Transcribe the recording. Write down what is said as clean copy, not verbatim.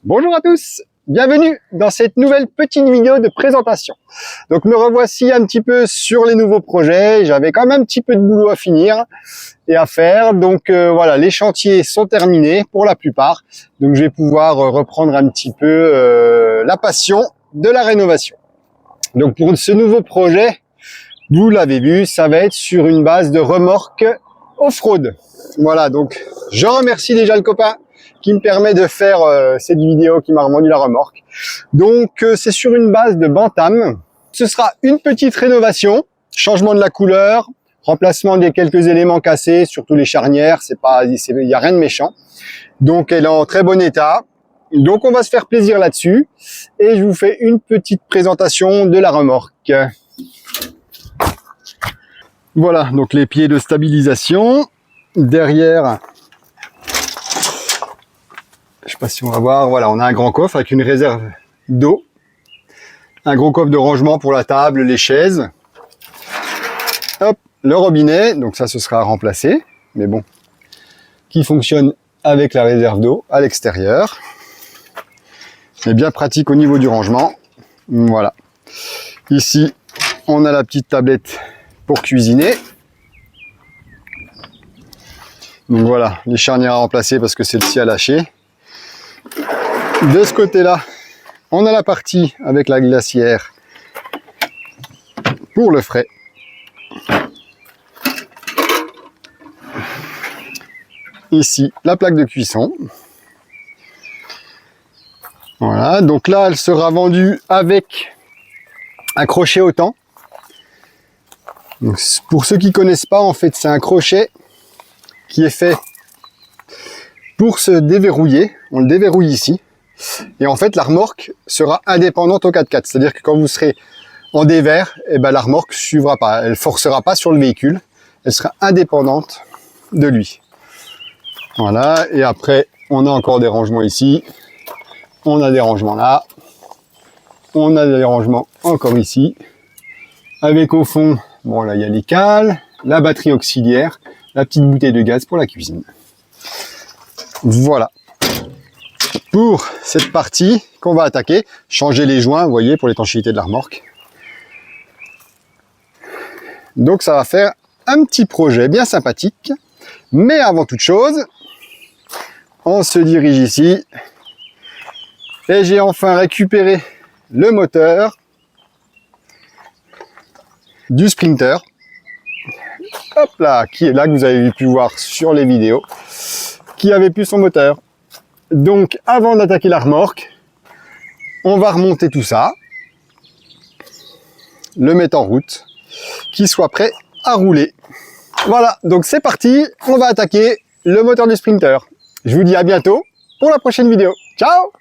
Bonjour à tous, bienvenue dans cette nouvelle petite vidéo de présentation. Donc me revoici un petit peu sur les nouveaux projets, j'avais quand même un petit peu de boulot à finir et à faire. Donc voilà, les chantiers sont terminés pour la plupart. Donc je vais pouvoir reprendre un petit peu la passion de la rénovation. Donc pour ce nouveau projet, vous l'avez vu, ça va être sur une base de remorque off-road. Voilà, donc je remercie déjà le copain qui me permet de faire cette vidéo, qui m'a revendu la remorque. Donc c'est sur une base de Bantam. Ce sera une petite rénovation, changement de la couleur, remplacement des quelques éléments cassés, surtout les charnières, il y a rien de méchant. Donc elle est en très bon état. Donc on va se faire plaisir là-dessus et je vous fais une petite présentation de la remorque. Voilà, donc les pieds de stabilisation. Derrière, je sais pas si on va voir, voilà, on a un grand coffre avec une réserve d'eau, un gros coffre de rangement pour la table, les chaises. Hop, le robinet, donc ça ce sera remplacé, mais bon, qui fonctionne avec la réserve d'eau à l'extérieur. C'est bien pratique au niveau du rangement. Voilà. Ici, on a la petite tablette pour cuisiner. Donc voilà, les charnières à remplacer parce que celle-ci a lâché. De ce côté-là, on a la partie avec la glacière pour le frais. Ici, la plaque de cuisson. Voilà, donc là, elle sera vendue avec un crochet autant. Donc, pour ceux qui connaissent pas, en fait, c'est un crochet qui est fait pour se déverrouiller. On le déverrouille ici. Et en fait, la remorque sera indépendante au 4x4. C'est-à-dire que quand vous serez en dévers, eh ben, la remorque ne suivra pas. Elle ne forcera pas sur le véhicule. Elle sera indépendante de lui. Voilà. Et après, on a encore des rangements ici. On a des rangements là. On a des rangements encore ici. Avec au fond, bon là, il y a les cales, la batterie auxiliaire, la petite bouteille de gaz pour la cuisine. Voilà. Pour cette partie qu'on va attaquer, changer les joints, vous voyez, pour l'étanchéité de la remorque. Donc ça va faire un petit projet bien sympathique. Mais avant toute chose, on se dirige ici. Et j'ai enfin récupéré le moteur du Sprinter. Hop là, qui est là, que vous avez pu voir sur les vidéos, qui avait plus son moteur. Donc, avant d'attaquer la remorque, on va remonter tout ça, le mettre en route, qu'il soit prêt à rouler. Voilà, donc c'est parti, on va attaquer le moteur du Sprinter. Je vous dis à bientôt pour la prochaine vidéo. Ciao!